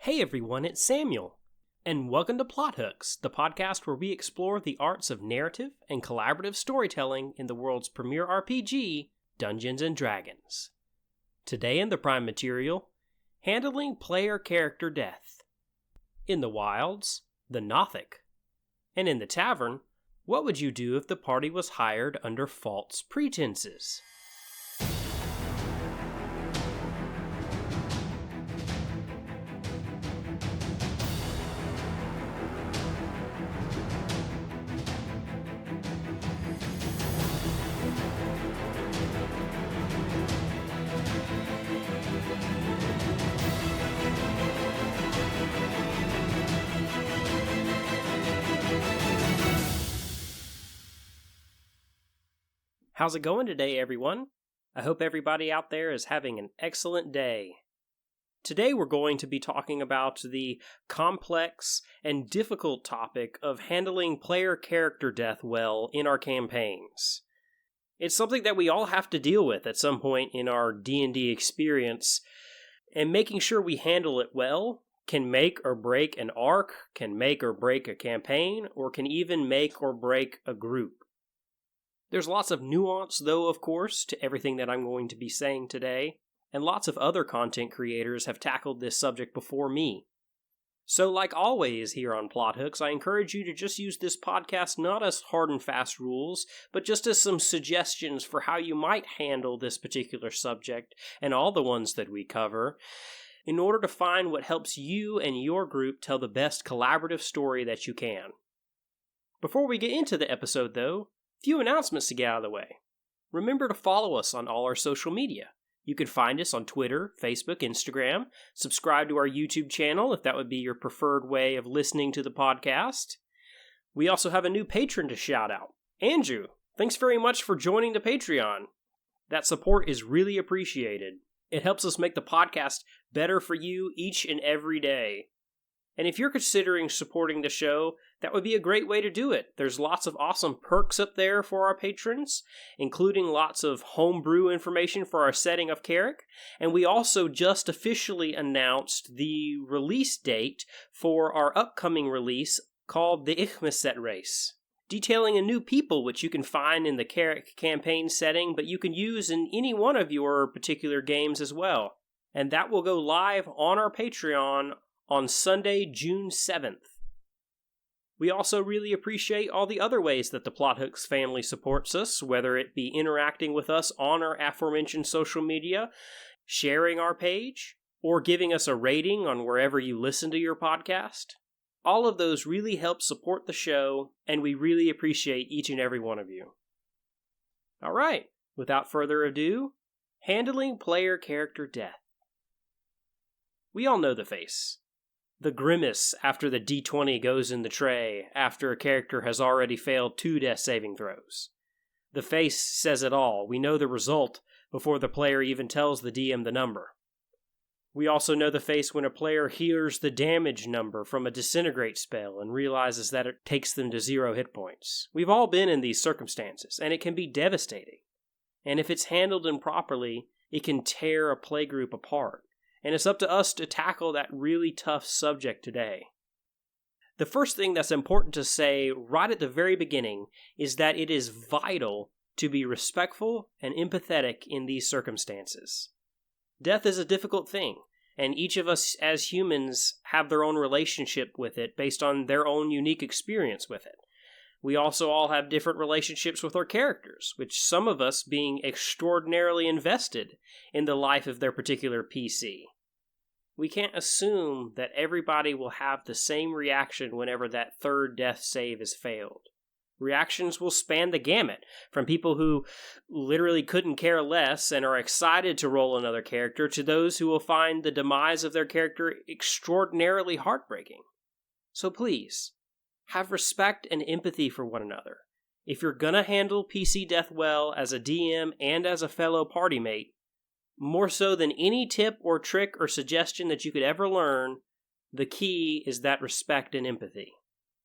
Hey everyone, it's Samuel, and welcome to Plot Hooks, the podcast where we explore the arts of narrative and collaborative storytelling in the world's premier RPG, Dungeons & Dragons. Today in the Prime Material, handling player character death. In the Wilds, the Nothic. And in the Tavern, what would you do if the party was hired under false pretenses? How's it going today, everyone? I hope everybody out there is having an excellent day. Today we're going to be talking about the complex and difficult topic of handling player character death well in our campaigns. It's something that we all have to deal with at some point in our D&D experience, and making sure we handle it well can make or break an arc, can make or break a campaign, or can even make or break a group. There's lots of nuance, though, of course, to everything that I'm going to be saying today, and lots of other content creators have tackled this subject before me. So, like always here on Plot Hooks, I encourage you to just use this podcast not as hard and fast rules, but just as some suggestions for how you might handle this particular subject, and all the ones that we cover, in order to find what helps you and your group tell the best collaborative story that you can. Before we get into the episode, though, few announcements to get out of the way. Remember to follow us on all our social media. You can find us on Twitter, Facebook, Instagram. Subscribe to our YouTube channel if that would be your preferred way of listening to the podcast. We also have a new patron to shout out. Andrew, thanks very much for joining the Patreon. That support is really appreciated. It helps us make the podcast better for you each and every day. And if you're considering supporting the show, that would be a great way to do it. There's lots of awesome perks up there for our patrons, including lots of homebrew information for our setting of Carrick. And we also just officially announced the release date for our upcoming release called the Ichmeset Race, detailing a new people which you can find in the Carrick campaign setting, but you can use in any one of your particular games as well. And that will go live on our Patreon on Sunday, June 7th. We also really appreciate all the other ways that the Plot Hooks family supports us, whether it be interacting with us on our aforementioned social media, sharing our page, or giving us a rating on wherever you listen to your podcast. All of those really help support the show, and we really appreciate each and every one of you. All right, without further ado, handling player character death. We all know the face. The grimace after the D20 goes in the tray after a character has already failed 2 death saving throws. The face says it all. We know the result before the player even tells the DM the number. We also know the face when a player hears the damage number from a disintegrate spell and realizes that it takes them to 0 hit points. We've all been in these circumstances, and it can be devastating. And if it's handled improperly, it can tear a playgroup apart. And it's up to us to tackle that really tough subject today. The first thing that's important to say right at the very beginning is that it is vital to be respectful and empathetic in these circumstances. Death is a difficult thing, and each of us as humans have their own relationship with it based on their own unique experience with it. We also all have different relationships with our characters, which some of us being extraordinarily invested in the life of their particular PC. We can't assume that everybody will have the same reaction whenever that 3rd death save is failed. Reactions will span the gamut, from people who literally couldn't care less and are excited to roll another character, to those who will find the demise of their character extraordinarily heartbreaking. So please, have respect and empathy for one another. If you're gonna handle PC death well as a DM and as a fellow party mate, more so than any tip or trick or suggestion that you could ever learn, the key is that respect and empathy.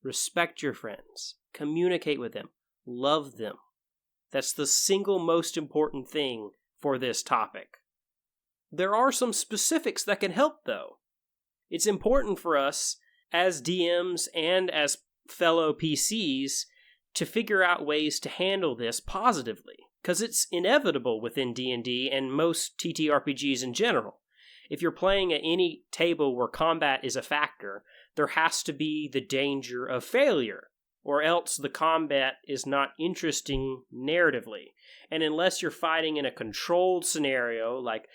Respect your friends. Communicate with them. Love them. That's the single most important thing for this topic. There are some specifics that can help, though. It's important for us as DMs and as fellow PCs to figure out ways to handle this positively, because it's inevitable within D&D and most TTRPGs in general. If you're playing at any table where combat is a factor, there has to be the danger of failure, or else the combat is not interesting narratively. And unless you're fighting in a controlled scenario, like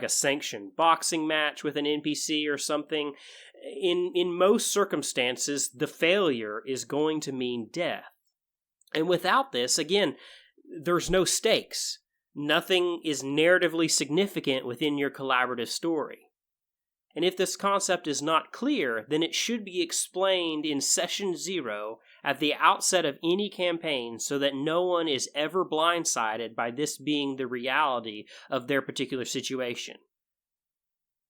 a sanctioned boxing match with an NPC or something, in most circumstances, the failure is going to mean death. And without this, again, there's no stakes. Nothing is narratively significant within your collaborative story. And if this concept is not clear, then it should be explained in session 0 at the outset of any campaign so that no one is ever blindsided by this being the reality of their particular situation.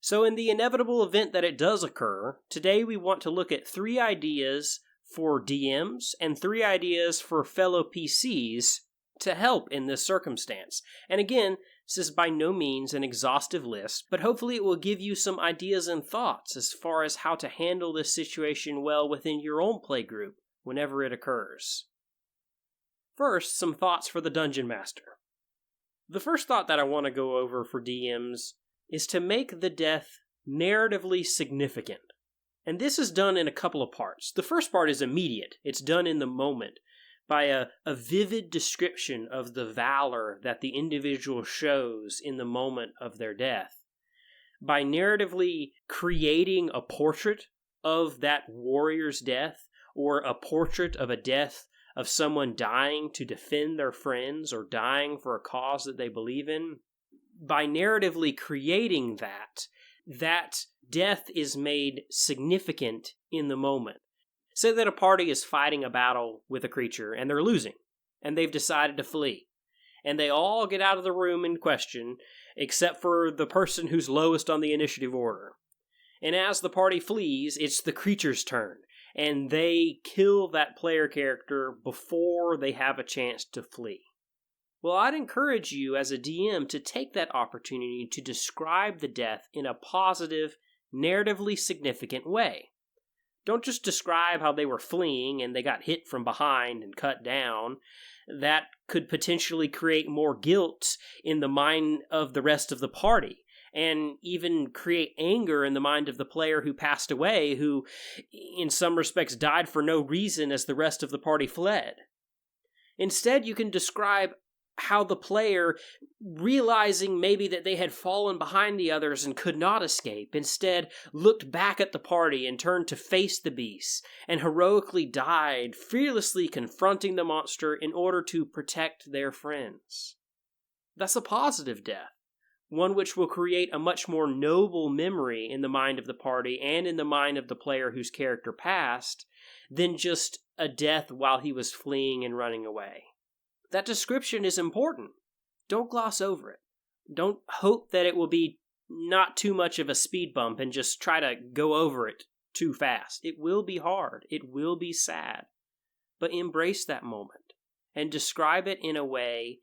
So in the inevitable event that it does occur, today we want to look at 3 ideas for DMs and 3 ideas for fellow PCs to help in this circumstance. And again, this is by no means an exhaustive list, but hopefully it will give you some ideas and thoughts as far as how to handle this situation well within your own playgroup whenever it occurs. First, some thoughts for the Dungeon Master. The first thought that I want to go over for DMs is to make the death narratively significant. And this is done in a couple of parts. The first part is immediate. It's done in the moment by a vivid description of the valor that the individual shows in the moment of their death. By narratively creating a portrait of that warrior's death, or a portrait of a death of someone dying to defend their friends or dying for a cause that they believe in, by narratively creating that death is made significant in the moment. Say that a party is fighting a battle with a creature and they're losing, and they've decided to flee. And they all get out of the room in question, except for the person who's lowest on the initiative order. And as the party flees, it's the creature's turn, and they kill that player character before they have a chance to flee. Well, I'd encourage you as a DM to take that opportunity to describe the death in a positive, narratively significant way. Don't just describe how they were fleeing and they got hit from behind and cut down. That could potentially create more guilt in the mind of the rest of the party, and even create anger in the mind of the player who passed away, who in some respects died for no reason as the rest of the party fled. Instead, you can describe how the player, realizing maybe that they had fallen behind the others and could not escape, instead looked back at the party and turned to face the beast, and heroically died, fearlessly confronting the monster in order to protect their friends. That's a positive death, one which will create a much more noble memory in the mind of the party and in the mind of the player whose character passed, than just a death while he was fleeing and running away. That description is important. Don't gloss over it. Don't hope that it will be not too much of a speed bump and just try to go over it too fast. It will be hard. It will be sad. But embrace that moment and describe it in a way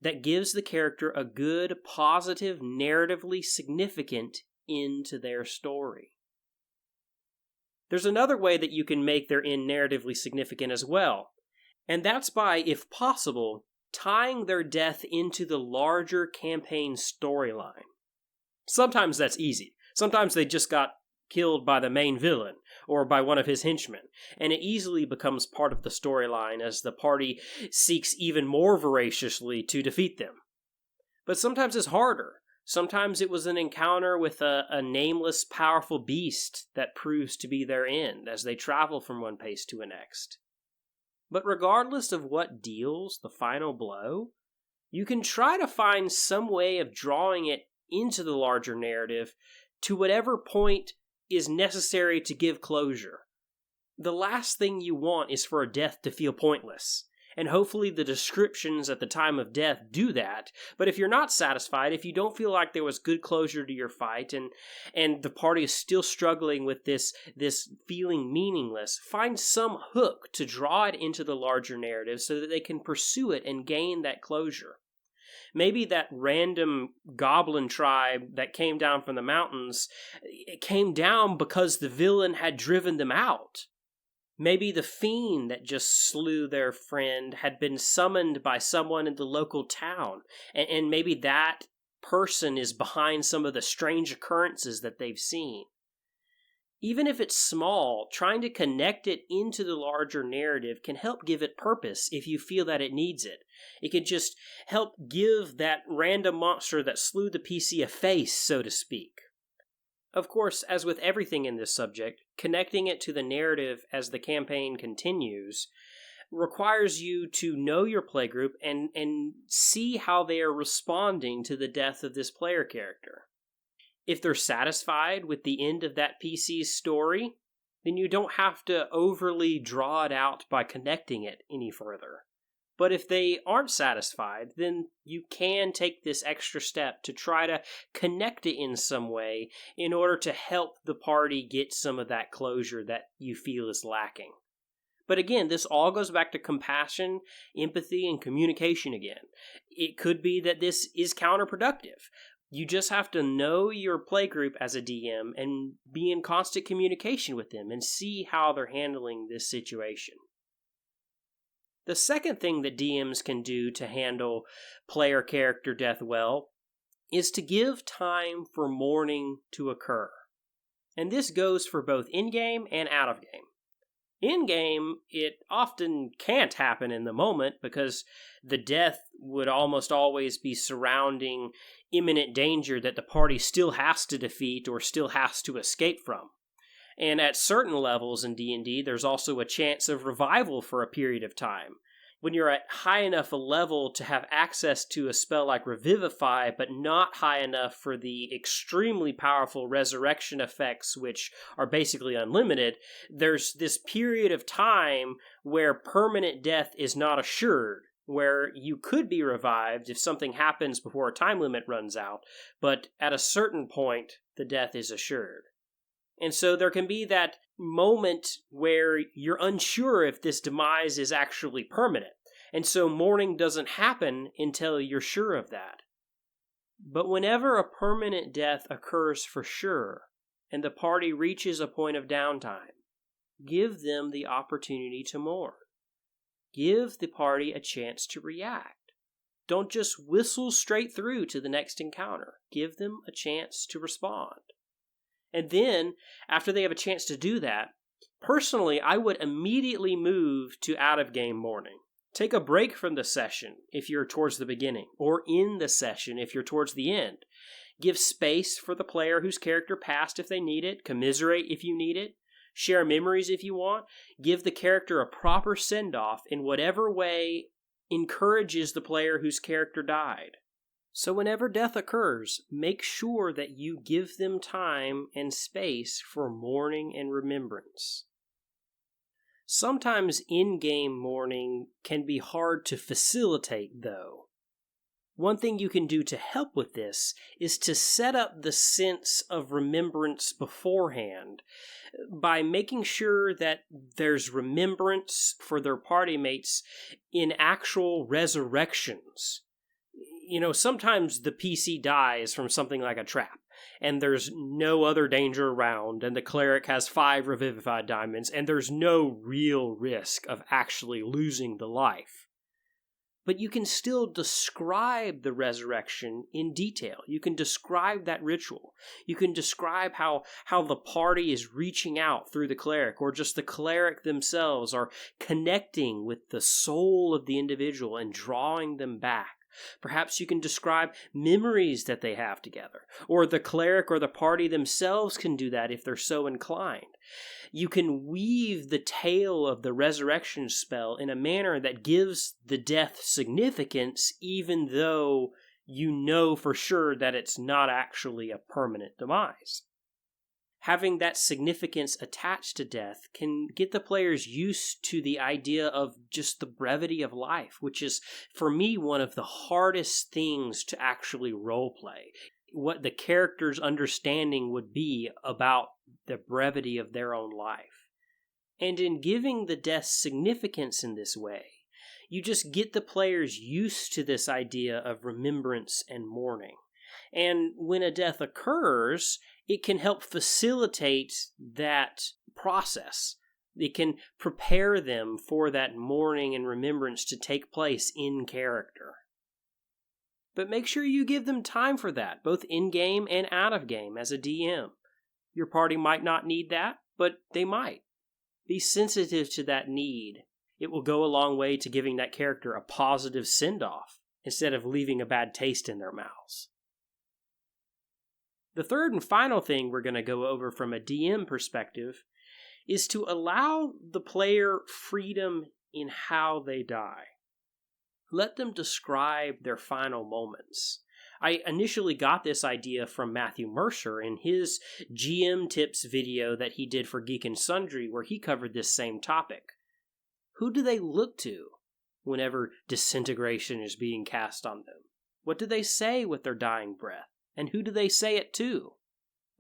that gives the character a good, positive, narratively significant end to their story. There's another way that you can make their end narratively significant as well. And that's by, if possible, tying their death into the larger campaign storyline. Sometimes that's easy. Sometimes they just got killed by the main villain, or by one of his henchmen, and it easily becomes part of the storyline as the party seeks even more voraciously to defeat them. But sometimes it's harder. Sometimes it was an encounter with a nameless, powerful beast that proves to be their end as they travel from one place to the next. But regardless of what deals the final blow, you can try to find some way of drawing it into the larger narrative to whatever point is necessary to give closure. The last thing you want is for a death to feel pointless, and hopefully the descriptions at the time of death do that. But if you're not satisfied, if you don't feel like there was good closure to your fight, and the party is still struggling with this feeling meaningless, find some hook to draw it into the larger narrative so that they can pursue it and gain that closure. Maybe that random goblin tribe that came down from the mountains, it came down because the villain had driven them out. Maybe the fiend that just slew their friend had been summoned by someone in the local town, and maybe that person is behind some of the strange occurrences that they've seen. Even if it's small, trying to connect it into the larger narrative can help give it purpose if you feel that it needs it. It can just help give that random monster that slew the PC a face, so to speak. Of course, as with everything in this subject, connecting it to the narrative as the campaign continues requires you to know your playgroup and see how they are responding to the death of this player character. If they're satisfied with the end of that PC's story, then you don't have to overly draw it out by connecting it any further. But if they aren't satisfied, then you can take this extra step to try to connect it in some way in order to help the party get some of that closure that you feel is lacking. But again, this all goes back to compassion, empathy, and communication again. It could be that this is counterproductive. You just have to know your playgroup as a DM and be in constant communication with them and see how they're handling this situation. The second thing that DMs can do to handle player character death well is to give time for mourning to occur. And this goes for both in-game and out-of-game. In-game, it often can't happen in the moment because the death would almost always be surrounding imminent danger that the party still has to defeat or still has to escape from. And at certain levels in D&D, there's also a chance of revival for a period of time. When you're at high enough a level to have access to a spell like Revivify, but not high enough for the extremely powerful resurrection effects, which are basically unlimited, there's this period of time where permanent death is not assured, where you could be revived if something happens before a time limit runs out, but at a certain point, the death is assured. And so there can be that moment where you're unsure if this demise is actually permanent. And so mourning doesn't happen until you're sure of that. But whenever a permanent death occurs for sure, and the party reaches a point of downtime, give them the opportunity to mourn. Give the party a chance to react. Don't just whistle straight through to the next encounter. Give them a chance to respond. And then, after they have a chance to do that, personally, I would immediately move to out-of-game mourning. Take a break from the session if you're towards the beginning, or in the session if you're towards the end. Give space for the player whose character passed if they need it, commiserate if you need it, share memories if you want, give the character a proper send-off in whatever way encourages the player whose character died. So whenever death occurs, make sure that you give them time and space for mourning and remembrance. Sometimes in-game mourning can be hard to facilitate, though. One thing you can do to help with this is to set up the sense of remembrance beforehand by making sure that there's remembrance for their party mates in actual resurrections. You know, sometimes the PC dies from something like a trap, and there's no other danger around, and the cleric has 5 revivified diamonds, and there's no real risk of actually losing the life. But you can still describe the resurrection in detail. You can describe that ritual. You can describe how the party is reaching out through the cleric, or just the cleric themselves are connecting with the soul of the individual and drawing them back. Perhaps you can describe memories that they have together, or the cleric or the party themselves can do that if they're so inclined. You can weave the tale of the resurrection spell in a manner that gives the death significance, even though you know for sure that it's not actually a permanent demise. Having that significance attached to death can get the players used to the idea of just the brevity of life, which is, for me, one of the hardest things to actually roleplay. What the character's understanding would be about the brevity of their own life. And in giving the death significance in this way, You just get the players used to this idea of remembrance and mourning. And when a death occurs, it can help facilitate that process. It can prepare them for that mourning and remembrance to take place in character. But make sure you give them time for that, both in-game and out-of-game as a DM. Your party might not need that, but they might. Be sensitive to that need. It will go a long way to giving that character a positive send-off, instead of leaving a bad taste in their mouths. The third and final thing we're going to go over from a DM perspective is to allow the player freedom in how they die. Let them describe their final moments. I initially got this idea from Matthew Mercer in his GM Tips video that he did for Geek and Sundry, where he covered this same topic. Who do they look to whenever disintegration is being cast on them? What do they say with their dying breath? And who do they say it to?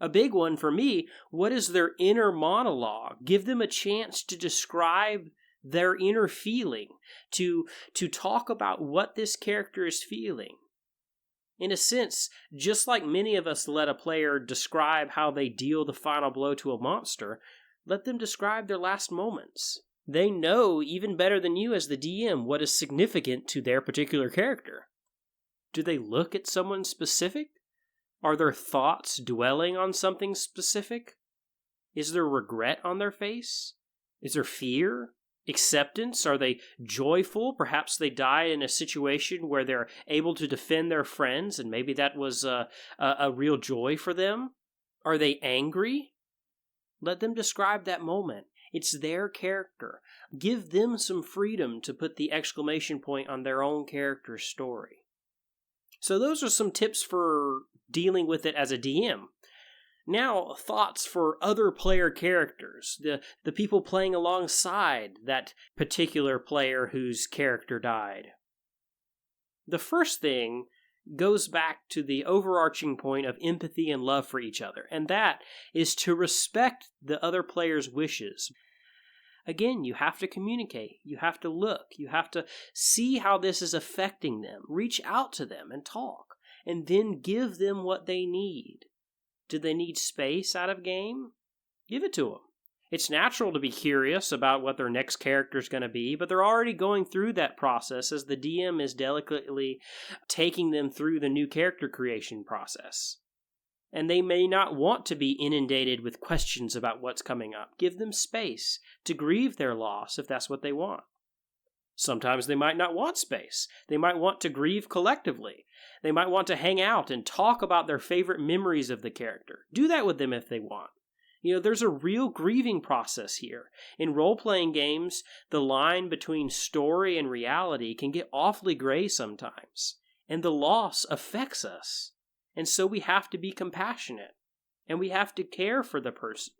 A big one for me, what is their inner monologue? Give them a chance to describe their inner feeling, to talk about what this character is feeling. In a sense, just like many of us let a player describe how they deal the final blow to a monster, let them describe their last moments. They know even better than you as the DM what is significant to their particular character. Do they look at someone specific? Are their thoughts dwelling on something specific? Is there regret on their face? Is there fear? Acceptance? Are they joyful? Perhaps they die in a situation where they're able to defend their friends, and maybe that was a real joy for them. Are they angry? Let them describe that moment. It's their character. Give them some freedom to put the exclamation point on their own character's story. So those are some tips for dealing with it as a DM. Now, thoughts for other player characters, the people playing alongside that particular player whose character died. The first thing goes back to the overarching point of empathy and love for each other, and that is to respect the other player's wishes. Again, you have to communicate, you have to look, you have to see how this is affecting them, reach out to them and talk, and then give them what they need. Do they need space out of game? Give it to them. It's natural to be curious about what their next character is going to be, but they're already going through that process as the DM is delicately taking them through the new character creation process. And they may not want to be inundated with questions about what's coming up. Give them space to grieve their loss if that's what they want. Sometimes they might not want space. They might want to grieve collectively. They might want to hang out and talk about their favorite memories of the character. Do that with them if they want. There's a real grieving process here. In role-playing games, the line between story and reality can get awfully gray sometimes. And the loss affects us. And so we have to be compassionate. And we have to care for the person.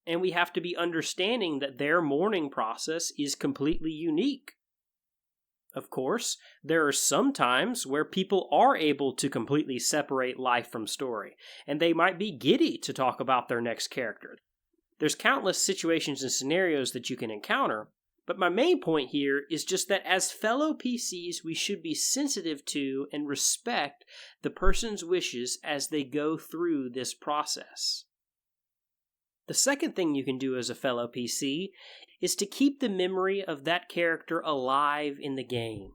And we have to be understanding that their mourning process is completely unique. Of course, there are some times where people are able to completely separate life from story, and they might be giddy to talk about their next character. There's countless situations and scenarios that you can encounter, but my main point here is just that as fellow PCs, we should be sensitive to and respect the person's wishes as they go through this process. The second thing you can do as a fellow PC is to keep the memory of that character alive in the game.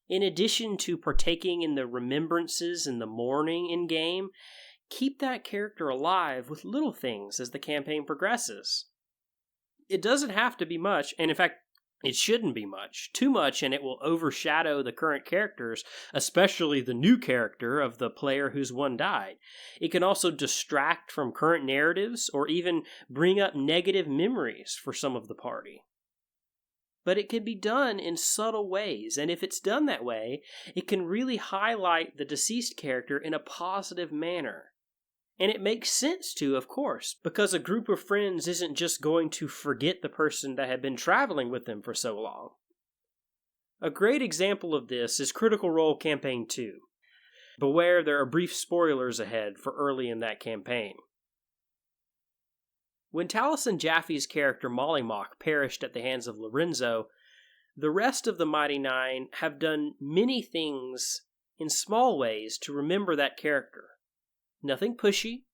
In addition to partaking in the remembrances and the mourning in game, keep that character alive with little things as the campaign progresses. It doesn't have to be much, and in fact, it shouldn't be much. Too much and it will overshadow the current characters, especially the new character of the player whose one died. It can also distract from current narratives or even bring up negative memories for some of the party. But it can be done in subtle ways, and if it's done that way, it can really highlight the deceased character in a positive manner. And it makes sense to, of course, because a group of friends isn't just going to forget the person that had been traveling with them for so long. A great example of this is Critical Role Campaign 2. Beware, there are brief spoilers ahead for early in that campaign. When Taliesin Jaffe's character Mollymock perished at the hands of Lorenzo, The rest of the Mighty Nine have done many things in small ways to remember that character. Nothing pushy,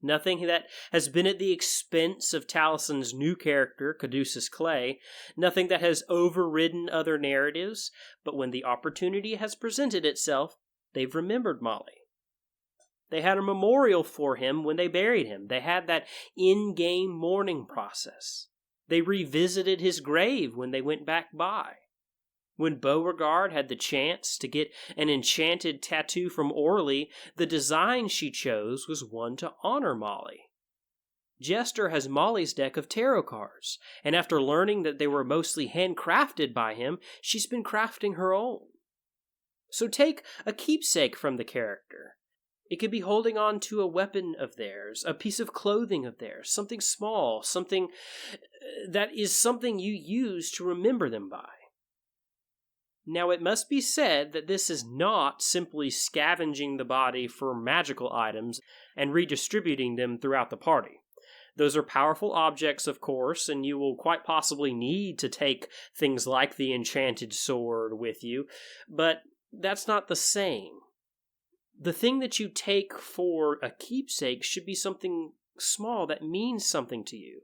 nothing that has been at the expense of Talison's new character, Caduceus Clay, nothing that has overridden other narratives, but when the opportunity has presented itself, they've remembered Molly. They had a memorial for him when they buried him. They had that in-game mourning process. They revisited his grave when they went back by. When Beauregard had the chance to get an enchanted tattoo from Orly, the design she chose was one to honor Molly. Jester has Molly's deck of tarot cards, and after learning that they were mostly handcrafted by him, she's been crafting her own. So take a keepsake from the character. It could be holding on to a weapon of theirs, a piece of clothing of theirs, something small, something that is something you use to remember them by. Now, it must be said that this is not simply scavenging the body for magical items and redistributing them throughout the party. Those are powerful objects, of course, and you will quite possibly need to take things like the enchanted sword with you, but that's not the same. The thing that you take for a keepsake should be something small that means something to you.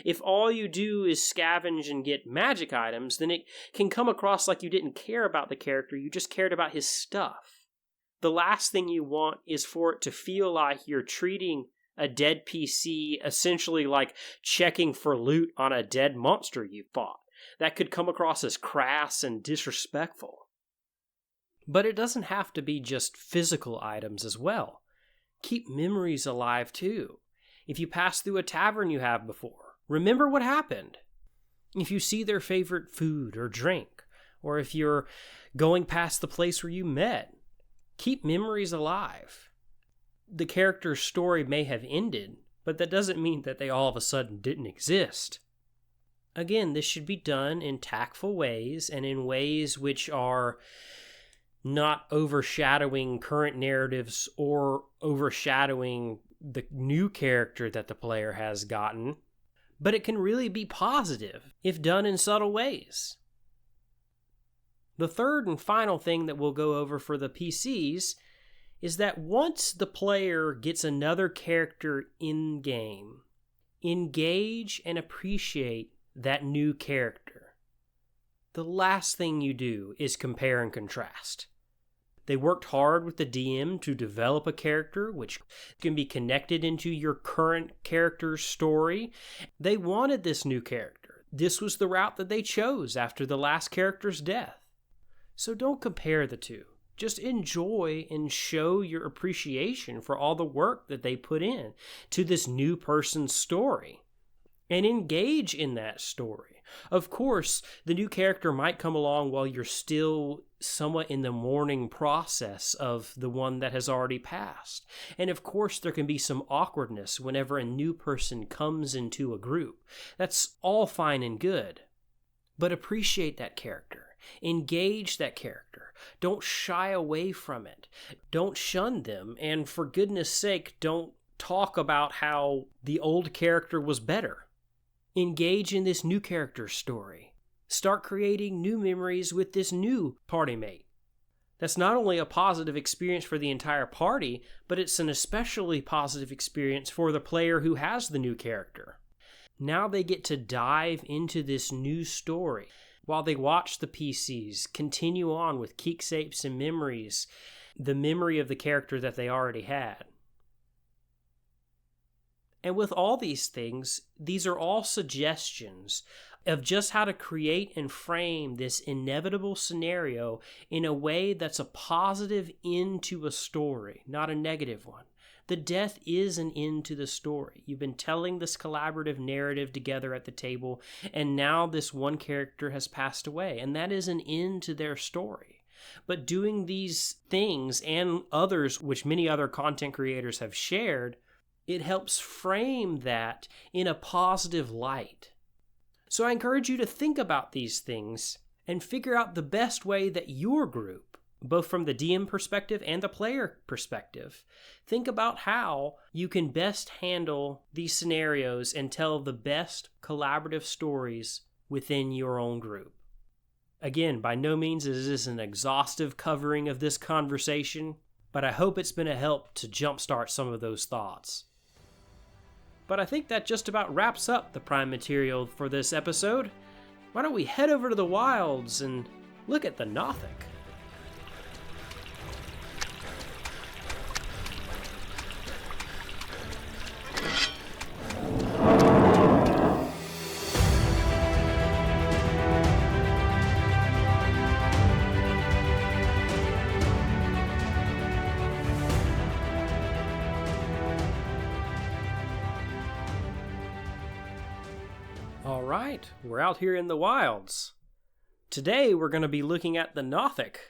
If all you do is scavenge and get magic items, then it can come across like you didn't care about the character, you just cared about his stuff. The last thing you want is for it to feel like you're treating a dead PC essentially like checking for loot on a dead monster you fought. That could come across as crass and disrespectful. But it doesn't have to be just physical items as well. Keep memories alive too. If you pass through a tavern you have before, remember what happened. If you see their favorite food or drink, or if you're going past the place where you met, keep memories alive. The character's story may have ended, but that doesn't mean that they all of a sudden didn't exist. Again, this should be done in tactful ways and in ways which are not overshadowing current narratives or overshadowing the new character that the player has gotten, but it can really be positive if done in subtle ways. The third and final thing that we'll go over for the PCs is that once the player gets another character in-game, engage and appreciate that new character. The last thing you do is compare and contrast. They worked hard with the DM to develop a character which can be connected into your current character's story. They wanted this new character. This was the route that they chose after the last character's death. So don't compare the two. Just enjoy and show your appreciation for all the work that they put in to this new person's story. And engage in that story. Of course, the new character might come along while you're still somewhat in the mourning process of the one that has already passed. And of course, there can be some awkwardness whenever a new person comes into a group. That's all fine and good. But appreciate that character. Engage that character. Don't shy away from it. Don't shun them. And for goodness sake, don't talk about how the old character was better. Engage in this new character's story. Start creating new memories with this new party mate. That's not only a positive experience for the entire party, but it's an especially positive experience for the player who has the new character. Now they get to dive into this new story while they watch the PCs continue on with keepsakes and memories, the memory of the character that they already had. And with all these things, these are all suggestions of just how to create and frame this inevitable scenario in a way that's a positive end to a story, not a negative one. The death is an end to the story. You've been telling this collaborative narrative together at the table, and now this one character has passed away, and that is an end to their story. But doing these things and others, which many other content creators have shared, it helps frame that in a positive light. So I encourage you to think about these things and figure out the best way that your group, both from the DM perspective and the player perspective, think about how you can best handle these scenarios and tell the best collaborative stories within your own group. Again, by no means is this an exhaustive covering of this conversation, but I hope it's been a help to jumpstart some of those thoughts. But I think that just about wraps up the prime material for this episode. Why don't we head over to the wilds and look at the nothic? Alright, we're out here in the wilds. Today we're going to be looking at the nothic.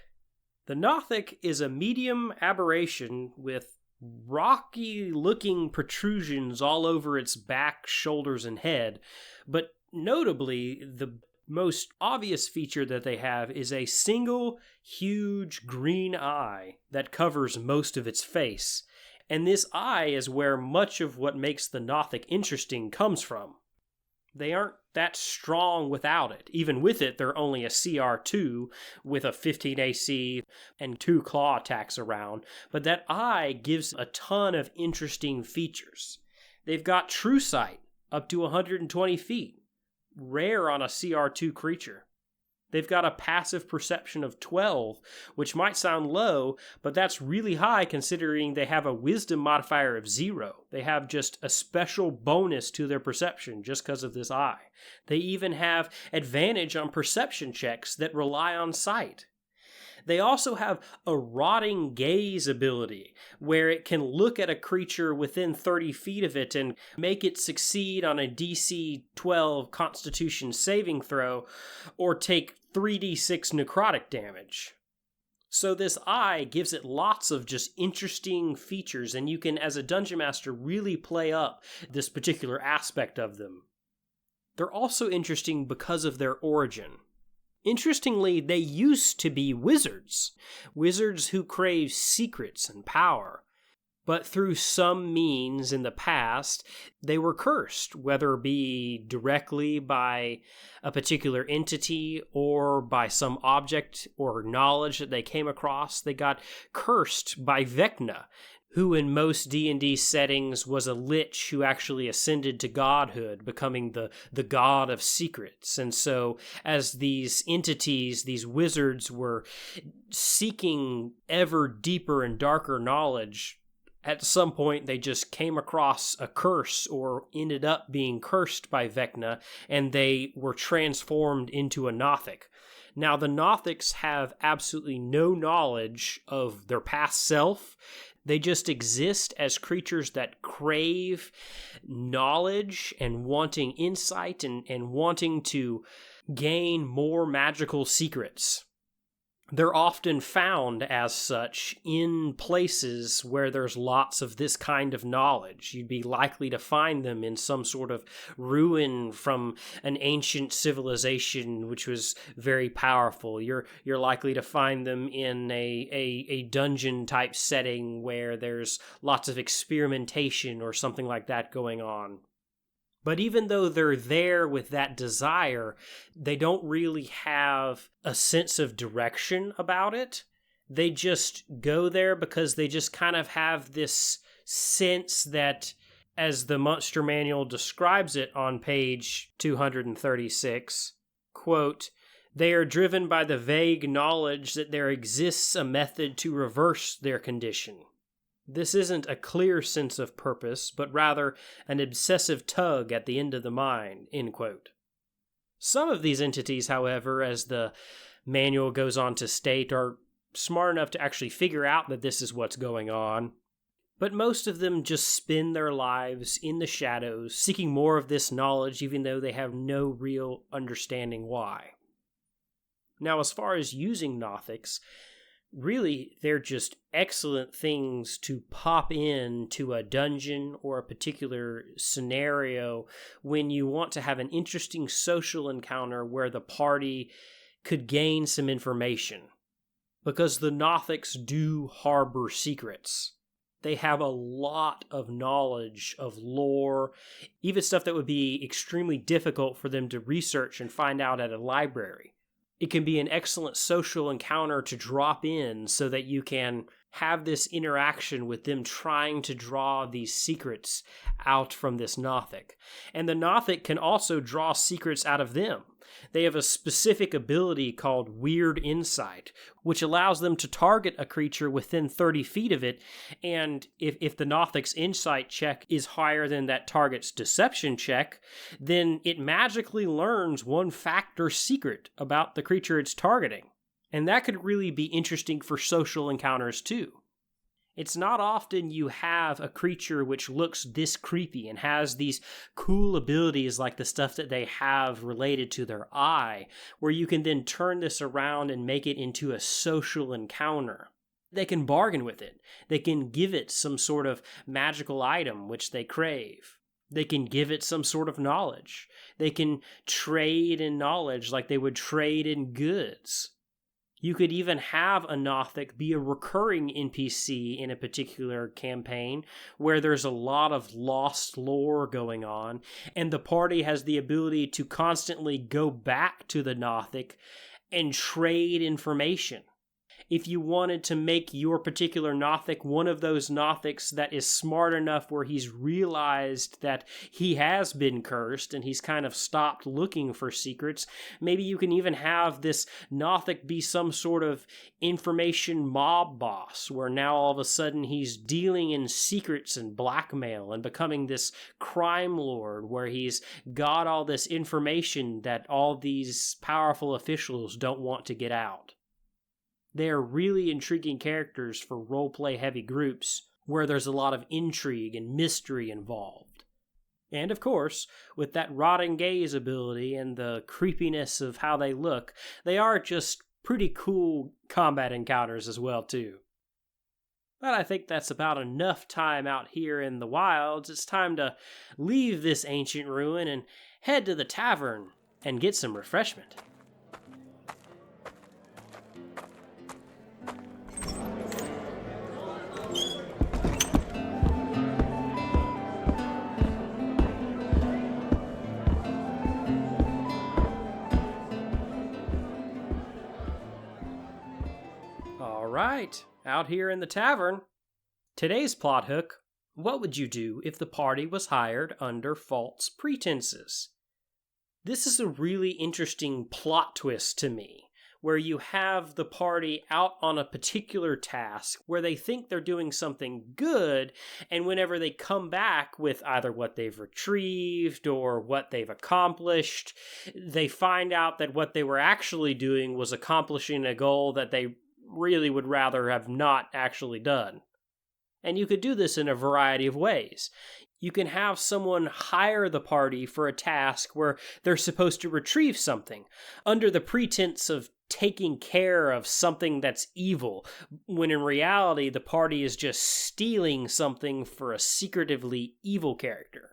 The nothic is a medium aberration with rocky-looking protrusions all over its back, shoulders, and head, but notably, the most obvious feature that they have is a single, huge green eye that covers most of its face, and this eye is where much of what makes the nothic interesting comes from. They aren't that strong without it. Even with it, they're only a CR2 with a 15 AC and 2 claw attacks around. But that eye gives a ton of interesting features. They've got true sight up to 120 feet. Rare on a CR2 creature. They've got a passive perception of 12, which might sound low, but that's really high considering they have a wisdom modifier of 0. They have just a special bonus to their perception just because of this eye. They even have advantage on perception checks that rely on sight. They also have a rotting gaze ability, where it can look at a creature within 30 feet of it and make it succeed on a DC 12 Constitution saving throw, or take 3d6 necrotic damage. So this eye gives it lots of just interesting features, and you can, as a Dungeon Master, really play up this particular aspect of them. They're also interesting because of their origin. Interestingly, they used to be wizards who crave secrets and power. But through some means in the past, they were cursed, whether it be directly by a particular entity or by some object or knowledge that they came across. They got cursed by Vecna, who in most D&D settings was a lich who actually ascended to godhood, becoming the god of secrets. And so as these entities, these wizards, were seeking ever deeper and darker knowledge, at some point they just came across a curse or ended up being cursed by Vecna, and they were transformed into a nothic. Now, the nothics have absolutely no knowledge of their past self. They just exist as creatures that crave knowledge and wanting insight and wanting to gain more magical secrets. They're often found as such in places where there's lots of this kind of knowledge. You'd be likely to find them in some sort of ruin from an ancient civilization which was very powerful. You're likely to find them in a dungeon type setting where there's lots of experimentation or something like that going on. But even though they're there with that desire, they don't really have a sense of direction about it. They just go there because they just kind of have this sense that, as the Monster Manual describes it on page 236, quote, "They are driven by the vague knowledge that there exists a method to reverse their condition. This isn't a clear sense of purpose, but rather an obsessive tug at the end of the mind," end quote. Some of these entities, however, as the manual goes on to state, are smart enough to actually figure out that this is what's going on. But most of them just spend their lives in the shadows, seeking more of this knowledge, even though they have no real understanding why. Now, as far as using nothics, really, they're just excellent things to pop in to a dungeon or a particular scenario when you want to have an interesting social encounter where the party could gain some information. Because the nothics do harbor secrets. They have a lot of knowledge of lore, even stuff that would be extremely difficult for them to research and find out at a library. It can be an excellent social encounter to drop in so that you can have this interaction with them trying to draw these secrets out from this nothic. And the nothic can also draw secrets out of them. They have a specific ability called Weird Insight, which allows them to target a creature within 30 feet of it, and if the Nothic's insight check is higher than that target's deception check, then it magically learns one fact or secret about the creature it's targeting. And that could really be interesting for social encounters too. It's not often you have a creature which looks this creepy and has these cool abilities like the stuff that they have related to their eye, where you can then turn this around and make it into a social encounter. They can bargain with it. They can give it some sort of magical item which they crave. They can give it some sort of knowledge. They can trade in knowledge like they would trade in goods. You could even have a Nothic be a recurring NPC in a particular campaign where there's a lot of lost lore going on, and the party has the ability to constantly go back to the Nothic and trade information. If you wanted to make your particular Nothic one of those Nothics that is smart enough where he's realized that he has been cursed and he's kind of stopped looking for secrets, maybe you can even have this Nothic be some sort of information mob boss, where now all of a sudden he's dealing in secrets and blackmail and becoming this crime lord where he's got all this information that all these powerful officials don't want to get out. They are really intriguing characters for roleplay heavy groups where there's a lot of intrigue and mystery involved. And of course, with that rotting gaze ability and the creepiness of how they look, they are just pretty cool combat encounters as well too. But I think that's about enough time out here in the wilds. It's time to leave this ancient ruin and head to the tavern and get some refreshment. Alright, out here in the tavern. Today's plot hook: what would you do if the party was hired under false pretenses? This is a really interesting plot twist to me, where you have the party out on a particular task where they think they're doing something good, and whenever they come back with either what they've retrieved or what they've accomplished, they find out that what they were actually doing was accomplishing a goal that they really would rather have not actually done. And you could do this in a variety of ways. You can have someone hire the party for a task where they're supposed to retrieve something under the pretense of taking care of something that's evil, when in reality the party is just stealing something for a secretively evil character.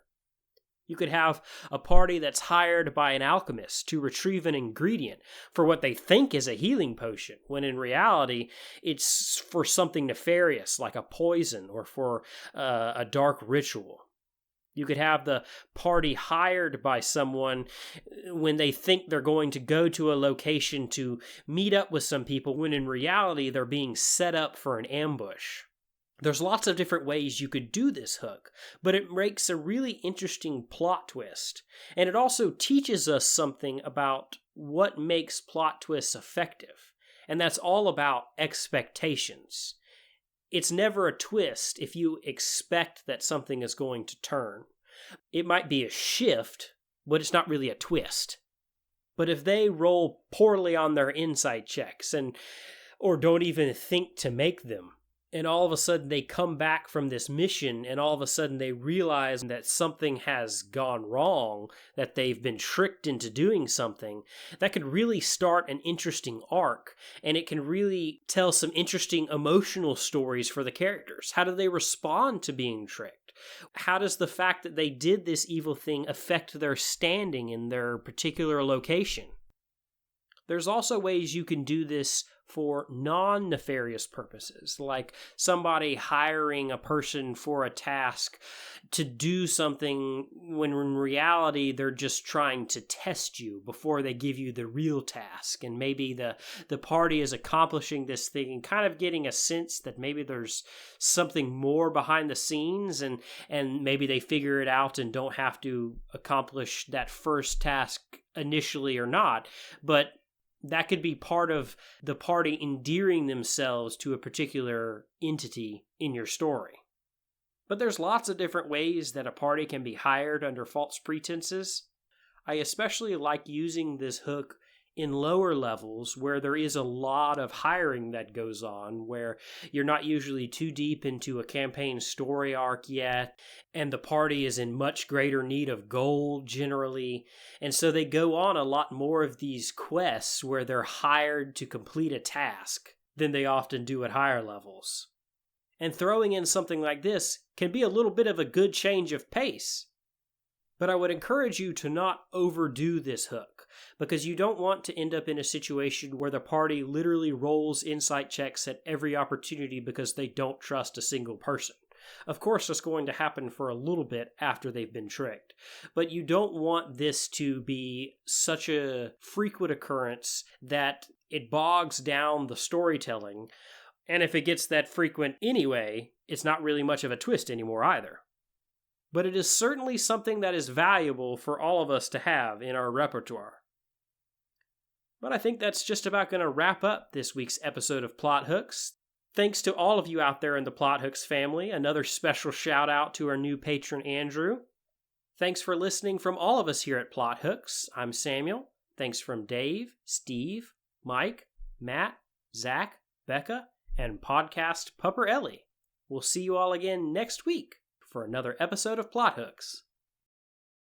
You could have a party that's hired by an alchemist to retrieve an ingredient for what they think is a healing potion, when in reality it's for something nefarious like a poison or for a dark ritual. You could have the party hired by someone when they think they're going to go to a location to meet up with some people, when in reality they're being set up for an ambush. There's lots of different ways you could do this hook, but it makes a really interesting plot twist. And it also teaches us something about what makes plot twists effective. And that's all about expectations. It's never a twist if you expect that something is going to turn. It might be a shift, but it's not really a twist. But if they roll poorly on their insight checks or don't even think to make them, and all of a sudden they come back from this mission and all of a sudden they realize that something has gone wrong, that they've been tricked into doing something, that could really start an interesting arc, and it can really tell some interesting emotional stories for the characters. How do they respond to being tricked? How does the fact that they did this evil thing affect their standing in their particular location? There's also ways you can do this for non-nefarious purposes, like somebody hiring a person for a task to do something when in reality they're just trying to test you before they give you the real task. And maybe the party is accomplishing this thing and kind of getting a sense that maybe there's something more behind the scenes, and maybe they figure it out and don't have to accomplish that first task initially or not. But that could be part of the party endearing themselves to a particular entity in your story. But there's lots of different ways that a party can be hired under false pretenses. I especially like using this hook in lower levels where there is a lot of hiring that goes on, where you're not usually too deep into a campaign story arc yet, and the party is in much greater need of gold generally, and so they go on a lot more of these quests where they're hired to complete a task than they often do at higher levels. And throwing in something like this can be a little bit of a good change of pace. But I would encourage you to not overdo this hook, because you don't want to end up in a situation where the party literally rolls insight checks at every opportunity because they don't trust a single person. Of course, that's going to happen for a little bit after they've been tricked, but you don't want this to be such a frequent occurrence that it bogs down the storytelling, and if it gets that frequent anyway, it's not really much of a twist anymore either. But it is certainly something that is valuable for all of us to have in our repertoire. But I think that's just about going to wrap up this week's episode of Plot Hooks. Thanks to all of you out there in the Plot Hooks family. Another special shout out to our new patron, Andrew. Thanks for listening from all of us here at Plot Hooks. I'm Samuel. Thanks from Dave, Steve, Mike, Matt, Zach, Becca, and podcast Pupper Ellie. We'll see you all again next week for another episode of Plot Hooks.